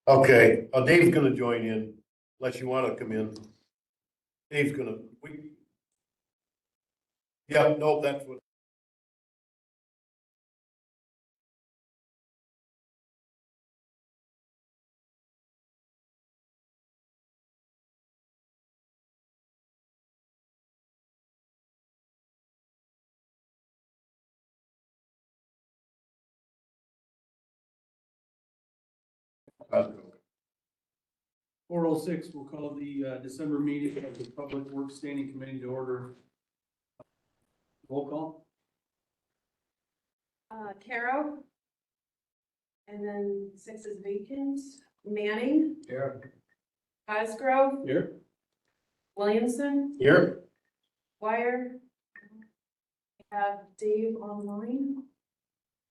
Okay, Dave's gonna join in, unless you wanna come in. Dave's gonna, yeah, no, that's what. uh, 4:06, we'll call the December meeting of the Public Works Standing Committee to order. Roll call. Caro. And then 6 is vacant. Manning, Here. Cosgrove, Here. Williamson, Here, Wire. We have Dave online.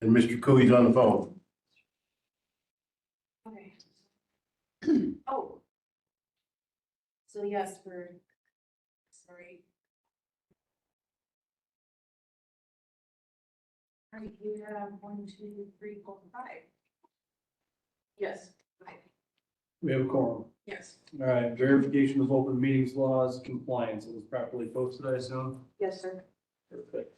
and Mr. Cooey's on the phone. Okay. Oh. So yes, sorry. All right, you have 1, 2, 3, 4, 5. Yes, 5. We have a quorum. Yes. All right, verification of open meetings laws compliance. It was properly posted, I assume. Yes, sir. Perfect.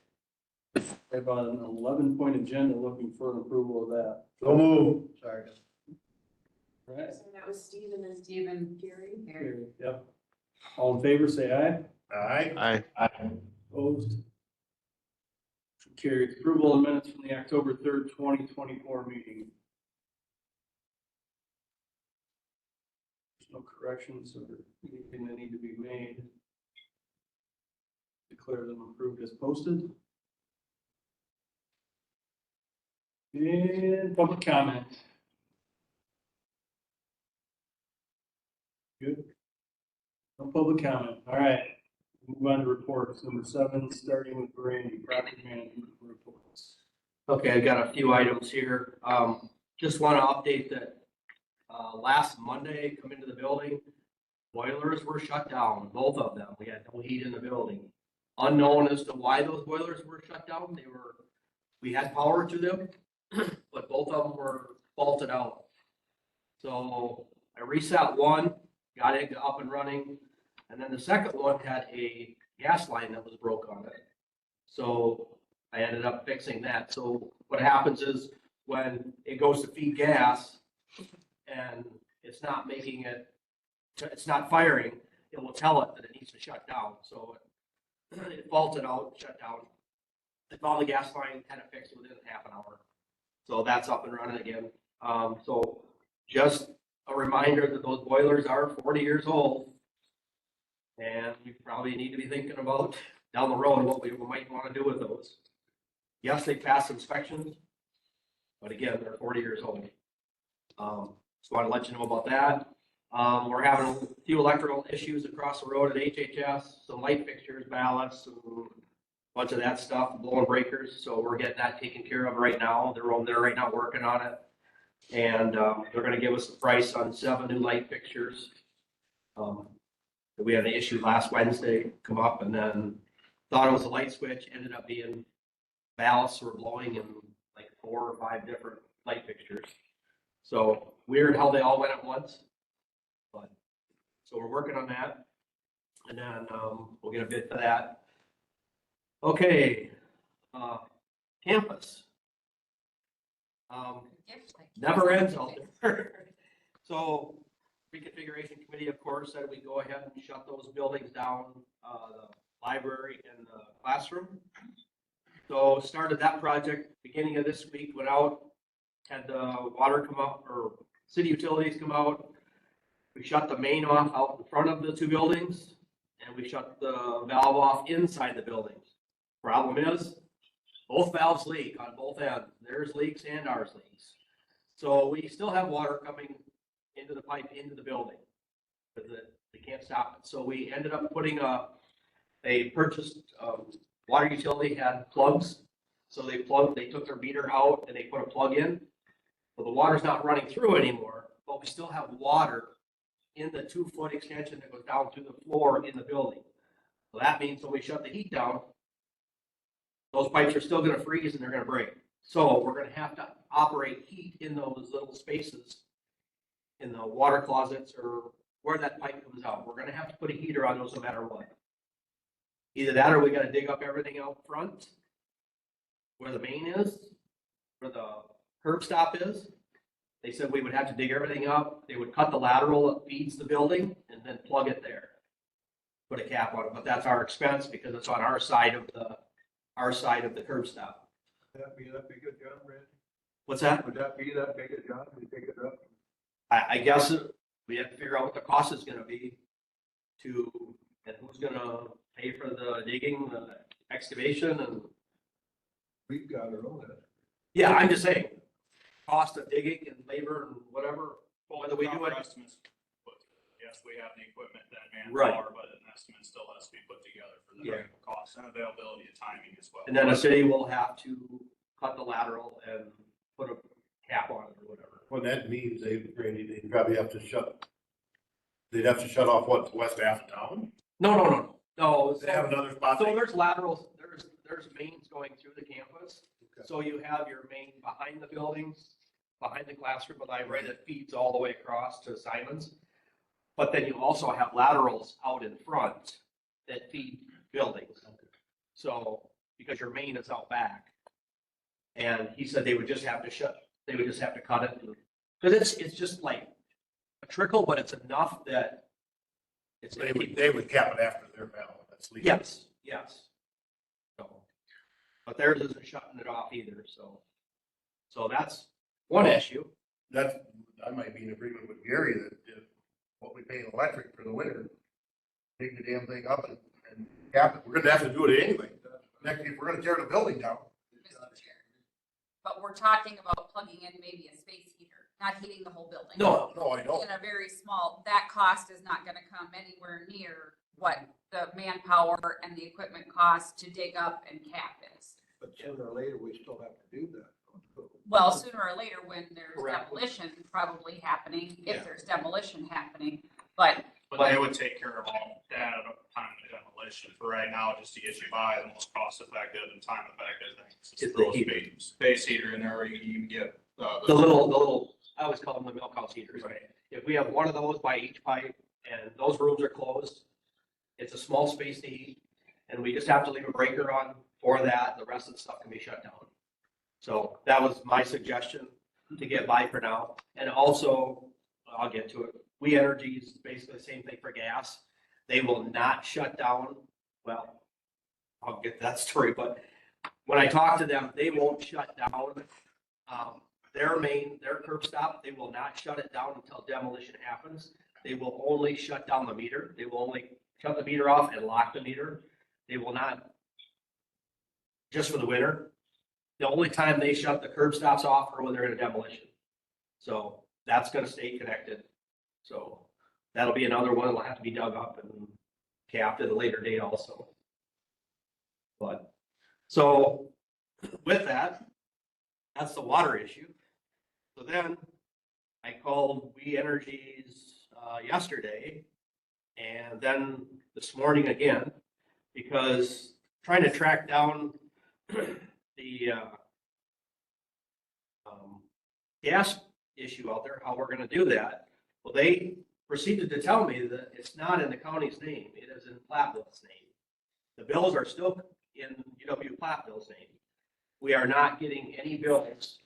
I have an 11-point agenda looking for an approval of that. So move. Sorry. All right. So that was Stephen and Stephen, Gary. Here, yep. All in favor, say aye. Aye. Aye. Opposed? Carried. Approval of minutes from the October 3rd, 2024 meeting. There's no corrections or anything that need to be made. Declare them approved as posted. And public comment. Good. No public comment. All right. Move on to reports. Number 7, starting with Brandy, property management reports. Okay, I got a few items here. Just want to update that, last Monday, come into the building, boilers were shut down, both of them. We had no heat in the building. Unknown as to why those boilers were shut down. We had power to them, but both of them were faulted out. So I reset one, got it up and running, and then the second one had a gas line that was broke on it. So I ended up fixing that. So what happens is when it goes to feed gas and it's not making it, it's not firing, it will tell it that it needs to shut down. So it faulted out, shut down. I found the gas line, had it fixed within half an hour. So that's up and running again. So just a reminder that those boilers are 40 years old. And we probably need to be thinking about down the road what we might want to do with those. Yes, they passed inspections, but again, they're 40 years old. Just want to let you know about that. We're having a few electrical issues across the road at HHS, some light fixtures, ballasts, and a bunch of that stuff, blowing breakers. So we're getting that taken care of right now. They're over there right now working on it. And they're going to give us a price on 7 new light fixtures. We had an issue last Wednesday come up, and then thought it was a light switch, ended up being ballasts were blowing in like 4 or 5 different light fixtures. So weird how they all went at once, but so we're working on that, and then we'll get a bid for that. Okay, campus. Never ends out there. So reconfiguration committee, of course, said we go ahead and shut those buildings down, the library and the classroom. So started that project beginning of this week, went out, had the water come up, or city utilities come out. We shut the main off out in front of the 2 buildings, and we shut the valve off inside the buildings. Problem is, both valves leak on both ends. Theirs leaks and ours leaks. So we still have water coming into the pipe into the building, because they can't stop it. So we ended up putting a purchased water utility had plugs. So they took their meter out and they put a plug in. So the water's not running through anymore, but we still have water in the 2-foot extension that goes down to the floor in the building. So that means when we shut the heat down, those pipes are still going to freeze and they're going to break. So we're going to have to operate heat in those little spaces in the water closets or where that pipe comes out. We're gonna have to put a heater on those no matter what. Either that or we gotta dig up everything out front where the main is, where the curb stop is. They said we would have to dig everything up. They would cut the lateral that feeds the building and then plug it there. Put a cap on it, but that's our expense because it's on our side of the curb stop. Would that be that big a job, Randy? What's that? Would that be that big a job to pick it up? I guess we have to figure out what the cost is gonna be and who's gonna pay for the digging, the excavation and. We've got our own. Yeah, I'm just saying, cost of digging and labor and whatever, whether we do it. Estimates, but yes, we have the equipment and Right. manpower, but an estimate still has to be put together for the Yeah. cost and availability of timing as well. And then the city will have to cut the lateral and put a cap on it or whatever. Well, that means Randy, they'd probably have to they'd have to shut off what, the west half of town? No. They have another spot. So there's laterals, there's mains going through the campus. Okay. So you have your main behind the buildings, behind the classroom, the library that feeds all the way across to Simon's. But then you also have laterals out in front that feed buildings. So, because your main is out back. And he said they would just have to cut it. Because it's just like a trickle, but it's enough that it's. They would cap it after their valve, that's legal. Yes. So, but theirs isn't shutting it off either, so that's one issue. I might be in agreement with Gary that if what we pay in electric for the winter, dig the damn thing up and cap it. We're gonna have to do it anyway. Next, if we're gonna tear the building down. Mr. Chair. But we're talking about plugging in maybe a space heater, not heating the whole building. No, I know. In a very small, that cost is not gonna come anywhere near what the manpower and the equipment cost to dig up and cap is. But sooner or later, we still have to do that. Well, sooner or later, when there's Correct. demolition probably happening, Yeah. if there's demolition happening, but But they would take care of all that at the time of demolition. For right now, just to get you by, the most cost effective and time effective thing is Is to the throw a heater. space heater in there where you can even get, The little, I always call them the milk house heaters. Right. If we have one of those by each pipe and those rooms are closed, it's a small space to heat, and we just have to leave a breaker on for that. The rest of the stuff can be shut down. So that was my suggestion to get by for now. And also, I'll get to it. We Energy is basically the same thing for gas. They will not shut down. Well, I'll get that story, but when I talk to them, they won't shut down their curb stop. They will not shut it down until demolition happens. They will only shut down the meter. They will only shut the meter off and lock the meter. They will not, just for the winter. The only time they shut the curb stops off are when they're in a demolition. So that's gonna stay connected. So that'll be another one that'll have to be dug up and capped at a later date also. But, so with that, that's the water issue. So then I called We Energies yesterday and then this morning again, because trying to track down the gas issue out there, how we're gonna do that. Well, they proceeded to tell me that it's not in the county's name, it is in Platteville's name. The bills are still in UW Platteville's name. We are not getting any bills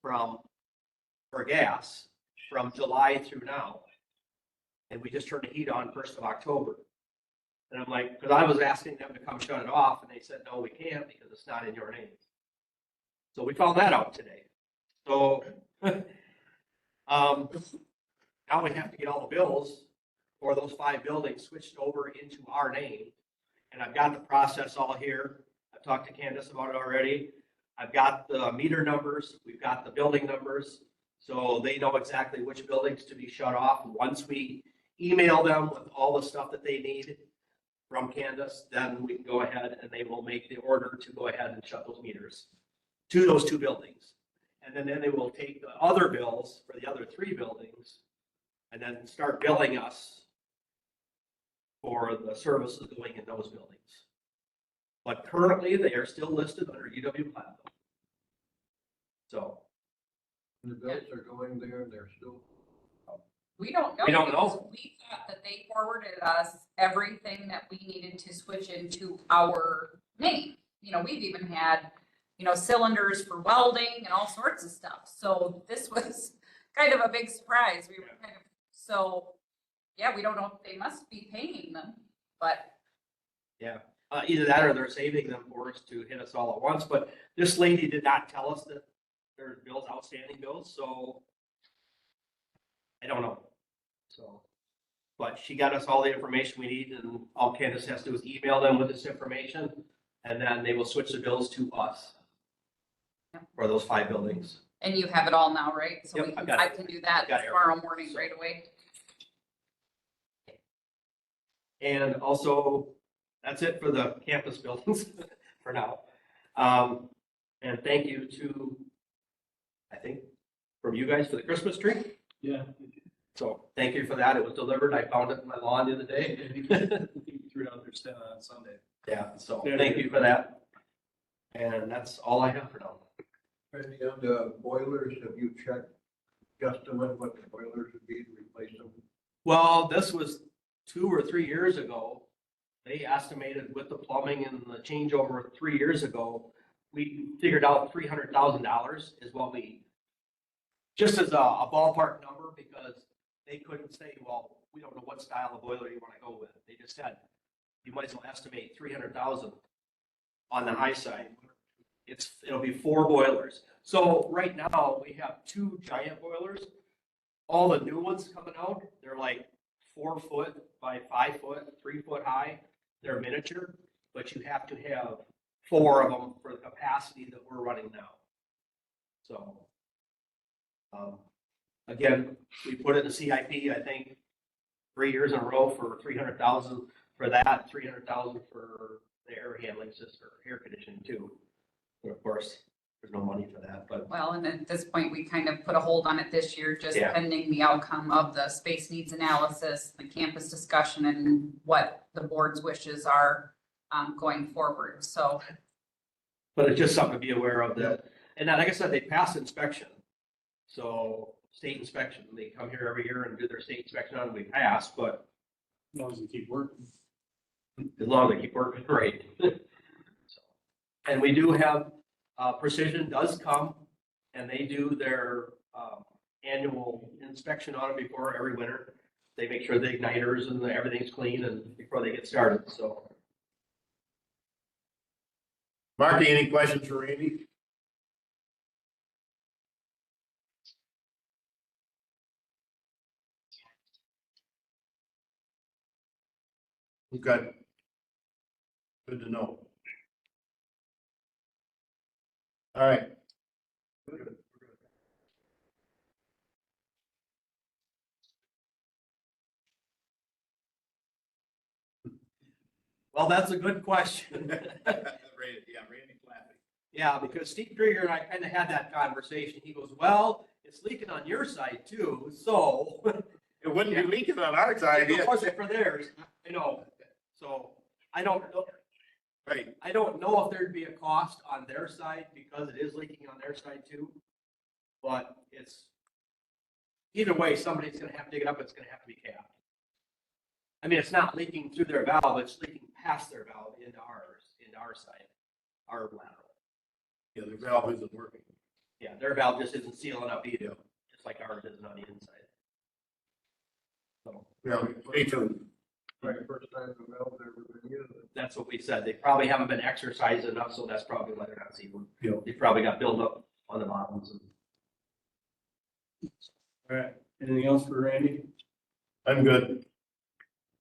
for gas from July through now. And we just turned the heat on 1st of October. And I'm like, because I was asking them to come shut it off, and they said, no, we can't because it's not in your name. So we found that out today. So now we have to get all the bills for those 5 buildings switched over into our name. And I've got the process all here. I've talked to Candace about it already. I've got the meter numbers. We've got the building numbers. So they know exactly which buildings to be shut off. Once we email them with all the stuff that they need from Candace, then we can go ahead and they will make the order to go ahead and shut those meters to those 2 buildings. And then they will take the other bills for the other 3 buildings and then start billing us for the services going in those buildings. But currently they are still listed under UW Platteville. So, The bills are going there and they're still We don't know. We don't know. because We thought that they forwarded us everything that we needed to switch into our main. You know, we've even had, you know, cylinders for welding and all sorts of stuff. So this was kind of a big surprise. We were kind of, so, yeah, we don't know if they must be paying them, but Either that or they're saving them for us to hit us all at once, but this lady did not tell us that there's bills, outstanding bills, so I don't know. So, but she got us all the information we need, and all Candace has to do is email them with this information, and then they will switch the bills to us for those 5 buildings. and you have it all now, right? So Yep, we I've can, got I it. can do that I've got it. tomorrow morning right away. And also, that's it for the campus buildings for now. And thank you to, I think, from you guys for the Christmas tree. Yeah. So thank you for that. It was delivered. I found it in my lawn the other day. You threw it out there stand on Sunday. Yeah, so thank you for that. And that's all I have for now. Randy, on the boilers, have you checked, guesstimate what the boilers would be to replace them? Well, this was 2 or 3 years ago. They estimated with the plumbing and the changeover 3 years ago, we figured out $300,000 is what we, just as a ballpark number, because they couldn't say, well, we don't know what style of boiler you want to go with. They just said, you might as well estimate 300,000 on the high side. It'll be 4 boilers. So right now we have 2 giant boilers. All the new ones coming out, they're like 4 foot by 5 foot, 3 foot high. They're miniature, but you have to have 4 of them for the capacity that we're running now. So, again, we put it in the CIP, I think, 3 years in a row for 300,000 for that, 300,000 for the air handling system, or air conditioning too. But of course, there's no money for that, but Well, and at this point, we kind of put a hold on it this year, just Yeah. pending the outcome of the space needs analysis, the campus discussion, and what the board's wishes are going forward. So, But it's just something to be aware of that. And like I said, they pass inspection. So state inspection, they come here every year and do their state inspection on, we pass, but As long as you keep working. as long as they keep working right. So, and we do have, Precision does come and they do their, annual inspection on it before every winter. They make sure the igniters and everything's clean and before they get started, so. Marty, any questions for Randy? Okay. Good to know. All right. Well, that's a good question. Randy's laughing. Yeah, because Steve Krieger and I kind of had that conversation. He goes, well, it's leaking on your side too, so. It wouldn't be leaking on our side, If it yeah. wasn't for theirs, you know, so I don't know. Right. I don't know if there'd be a cost on their side because it is leaking on their side too. But it's, either way, somebody's gonna have to dig it up, it's gonna have to be capped. I mean, it's not leaking through their valve, it's leaking past their valve into our side, our lateral. Yeah, the valve isn't working. Yeah, their valve just isn't sealing up either, just like ours isn't on the inside. So Yeah, stay tuned. Right, first time the valve's ever been used. that's what we said. They probably haven't been exercised enough, so that's probably why they're not sealing. Yeah. They probably got built up on the bottoms. All right. Anything else for Randy? I'm good.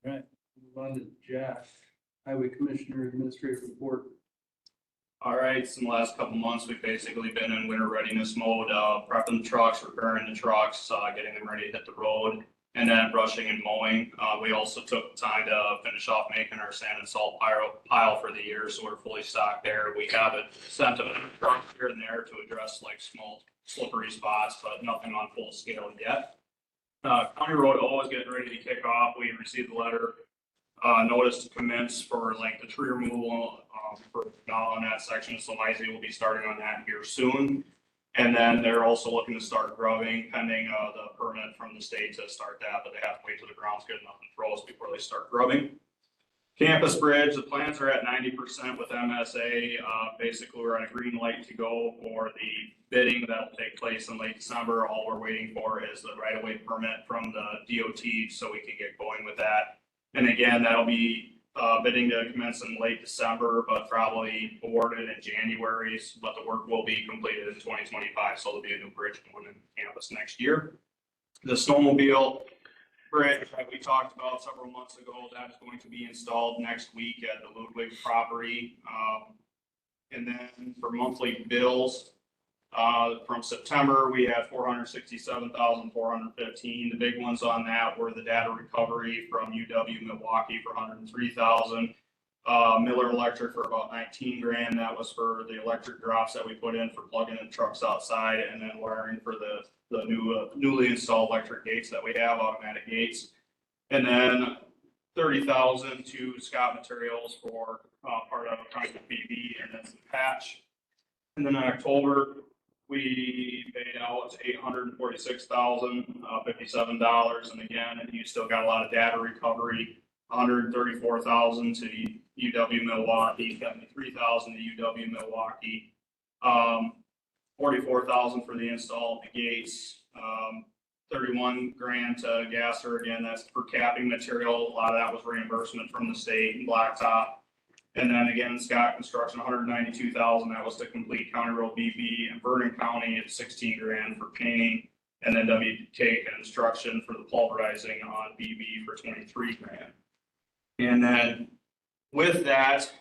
All right. Move on to Jack, Highway Commissioner Administrative Report. All right, so in the last couple months, we've basically been in winter readiness mode, prepping the trucks, repairing the trucks, getting them ready to hit the road, and then brushing and mowing. We also took time to finish off making our sand and salt pile for the year, so we're fully stocked there. We have it sent a truck here and there to address like small slippery spots, but nothing on full scale yet. County Road O is getting ready to kick off. We received a letter, notice to commence for like the tree removal, for now on that section. So Mizey will be starting on that here soon. And then they're also looking to start grubbing pending the permit from the state to start that, but they have to wait till the ground's good enough and froze before they start grubbing. Campus Bridge, the plans are at 90% with MSA. Basically, we're on a green light to go for the bidding that'll take place in late December. All we're waiting for is the right-of-way permit from the DOT so we can get going with that. And again, that'll be bidding to commence in late December, but probably awarded in January, but the work will be completed in 2025. So there'll be a new bridge going in campus next year. The snowmobile bridge that we talked about several months ago, that is going to be installed next week at the Ludwig property. And then for monthly bills, from September, we had 467,415. The big ones on that were the data recovery from UW Milwaukee for 103,000. Miller Electric for about 19 grand. That was for the electric drops that we put in for plugging in trucks outside, and then wiring for the newly installed electric gates that we have, automatic gates. And then 30,000 to Scott Materials for part of Project BB and then some patch. And then in October, we paid out $846,057. And again, and you still got a lot of data recovery, 134,000 to UW Milwaukee, 73,000 to UW Milwaukee, 44,000 for the install of the gates, 31 grand to Gasser. Again, that's for capping material. A lot of that was reimbursement from the state and Blacktop. And then again, Scott Construction, 192,000. That was to complete County Road BB, and Vernon County at 16 grand for painting. And then WK Construction for the pulverizing on BB for 23 grand. And then with that,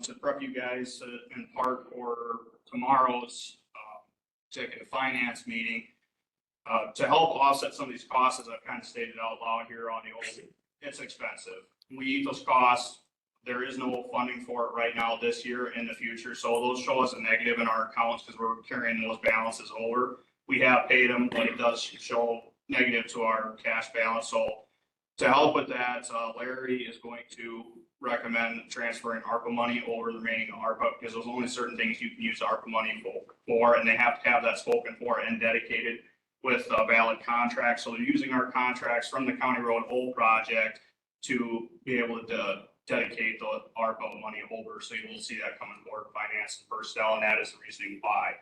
to prep you guys in part for tomorrow's executive finance meeting, to help offset some of these costs, as I've kind of stated out loud here on the old, it's expensive. We eat those costs. There is no funding for it right now this year in the future. So those show us a negative in our accounts because we're carrying those balances over. We have paid them, but it does show negative to our cash balance. So to help with that, Larry is going to recommend transferring ARPA money over the remaining ARPA, because there's only certain things you can use ARPA money for, and they have to have that spoken for and dedicated with a valid contract. So they're using our contracts from the County Road Old project to be able to dedicate the ARPA money over. So you will see that coming forward, finance and personnel, and that is the reasoning why.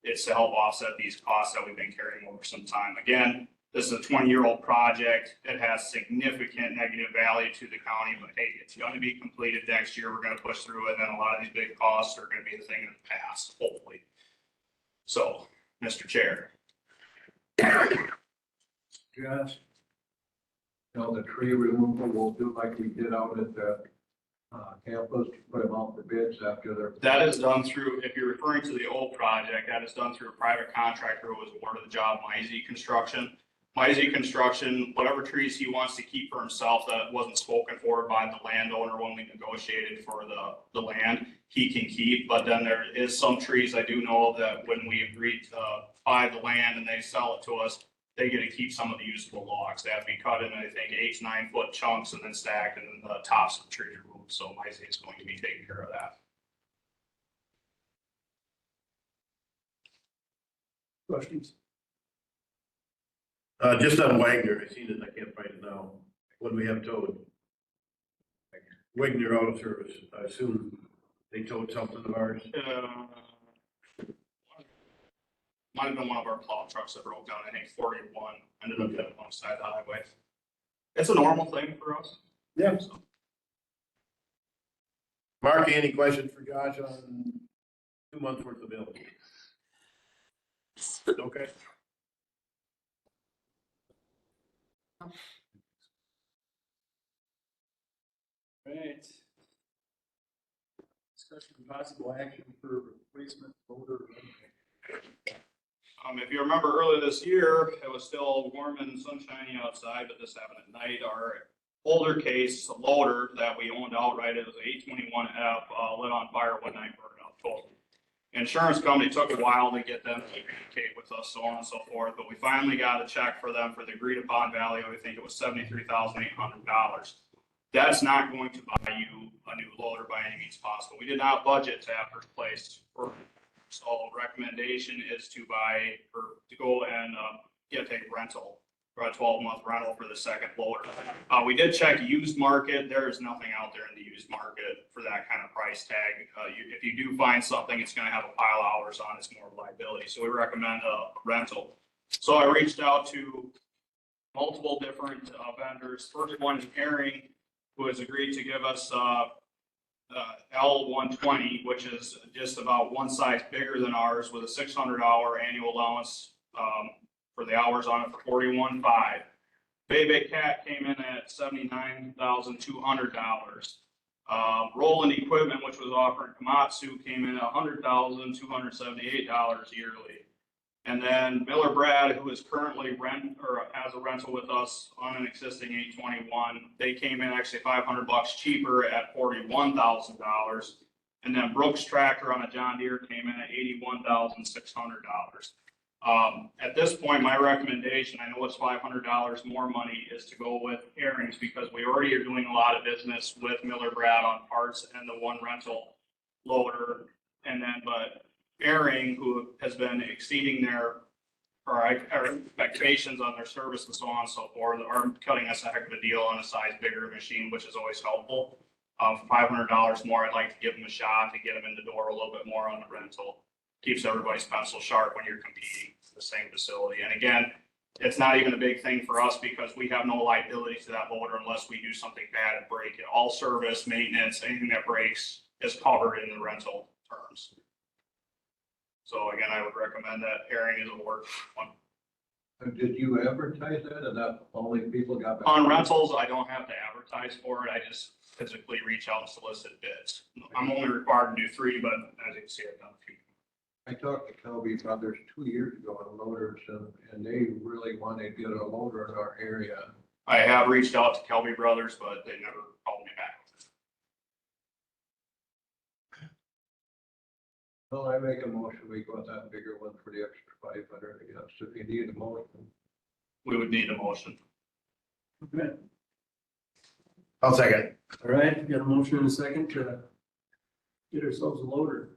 It's to help offset these costs that we've been carrying over some time. Again, this is a 20-year-old project. It has significant negative value to the county, but hey, it's going to be completed next year. We're going to push through it, and then a lot of these big costs are going to be the thing in the past, hopefully. So, Mr. Chair. Josh? The tree removal we'll do like we did out at the campus, put them out for bids after they're. That is done through, if you're referring to the old project, that is done through a private contractor who was awarded the job, Mizey Construction. Mizey Construction, whatever trees he wants to keep for himself that wasn't spoken for by the landowner when we negotiated for the land, he can keep. But then there is some trees I do know that when we agreed to buy the land and they sell it to us, they get to keep some of the usable logs. They have to be cut in, I think, 8 to 9 foot chunks and then stacked, and then the tops of the trees removed. So Mizey is going to be taking care of that. Questions? Just on Wagner, I seen it, I can't find it now. What do we have towed? Wagner Auto Service, I assume they towed something of ours. Might have been one of our plow trucks that broke down. I think 41 ended up hitting on the side of the highway. It's a normal thing for us. Yeah. So, Mark, any questions for Josh on 2 months worth of bills? Okay. Right. Discussion of possible action for replacement motor. if you remember earlier this year, it was still warm and sunshiny outside, but this happened at night. Our older case loader that we owned outright, it was an 821F, lit on fire one night, burned out totally. Insurance company took a while to get them to communicate with us, so on and so forth, but we finally got a check for them for the agreed upon value. I think it was $73,800. That's not going to buy you a new loader by any means possible. We did not budget to have replaced for So recommendation is to buy, or to go and, get a rental, for a 12-month rental for the second loader. We did check used market. There is nothing out there in the used market for that kind of price tag. If you do find something, it's gonna have a pile of hours on, it's more liability. So we recommend a rental. So I reached out to multiple different vendors. First one is Herring, who has agreed to give us L120, which is just about one size bigger than ours, with a $600 annual allowance for the hours on it for $41,500. Bebe Cat came in at $79,200. Roland Equipment, which was offered Komatsu, came in at $100,278 yearly. And then Miller Brad, who is currently has a rental with us on an existing 821, they came in actually $500 cheaper at $41,000. And then Brooks Tractor on a John Deere came in at $81,600. At this point, my recommendation, I know it's $500 more money, is to go with Herring's, because we already are doing a lot of business with Miller Brad on parts and the one rental loader. And then, but Herring, who has been exceeding our expectations on their service and so on and so forth, are cutting us a heck of a deal on a size bigger machine, which is always helpful. $500 more, I'd like to give them a shot to get them in the door a little bit more on the rental. Keeps everybody's pencil sharp when you're competing in the same facility. And again, it's not even a big thing for us because we have no liability to that loader unless we do something bad and break it. All service, maintenance, anything that breaks is covered in the rental terms. So again, I would recommend that Herring is a work one. Did you advertise that, and that only people got back? On rentals, I don't have to advertise for it. I just physically reach out and solicit bids. I'm only required to do 3, but as you can see, I've done a few. I talked to Kelby Brothers 2 years ago on loaders, and they really wanted to get a loader in our area. I have reached out to Kelby Brothers, but they never called me back. Well, I make a motion, we go with that bigger one for the extra 500, I guess, if you need a motion. We would need a motion. Okay. I'll second. All right, got a motion and a second to get ourselves a loader.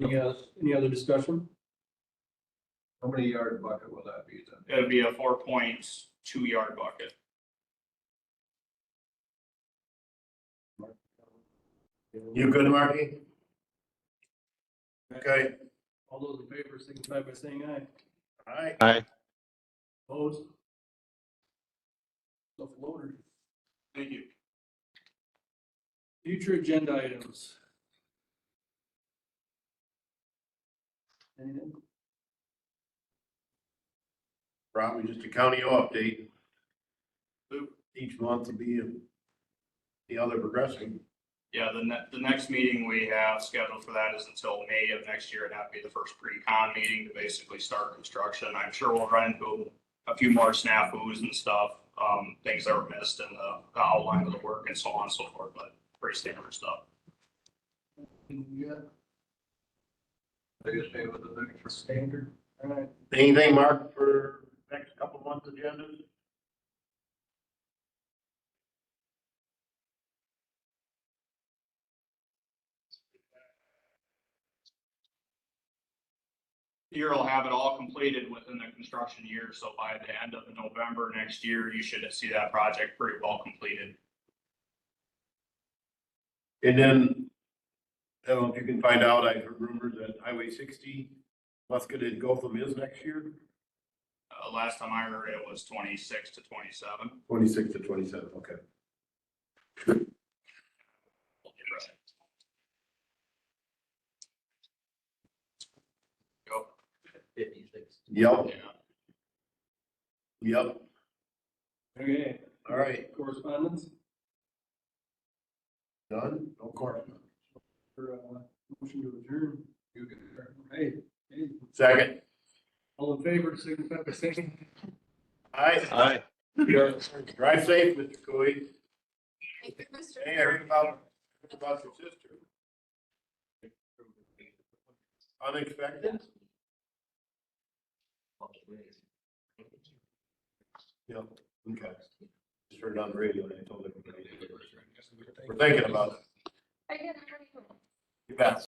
Any other discussion? How many yard bucket will that be then? It would be a 4.2 yard bucket. You good, Marky? Okay, All those in favor signify by saying aye. all right. Aye. Opposed? Self loader. Thank you. Future agenda items. Anything? Probably just a county update. Each month will be the other progressing. Yeah, the next meeting we have scheduled for that is until May of next year. It'd have to be the first pre-con meeting to basically start construction. I'm sure we'll run into a few more snafus and stuff, things that were missed in the outline of the work and so on and so forth, but pretty standard stuff. Yeah, They just stay with the next. standard. All right. Anything, Mark, for next couple months agendas? Year will have it all completed within the construction year, so by the end of November next year, you should see that project pretty well completed. And then, I don't know if you can find out, I heard rumors that Highway 60, Muscat and Gotham is next year, Last time I heard it was 26 to 27. 26 to 27, okay. Go. 56. Yep, Yeah. yep, Okay, all right, correspondence done, no course. for, motion to adjourn. You can. Hey, hey, Second, all in favor signify by saying aye. Aye. Drive safe, Mr. Coy. Thank you, Mr. Hey, I heard about your sister. Unexpected? Yep, okay. Just heard it on the radio and I told everybody. We're thinking about it. I did. You bet.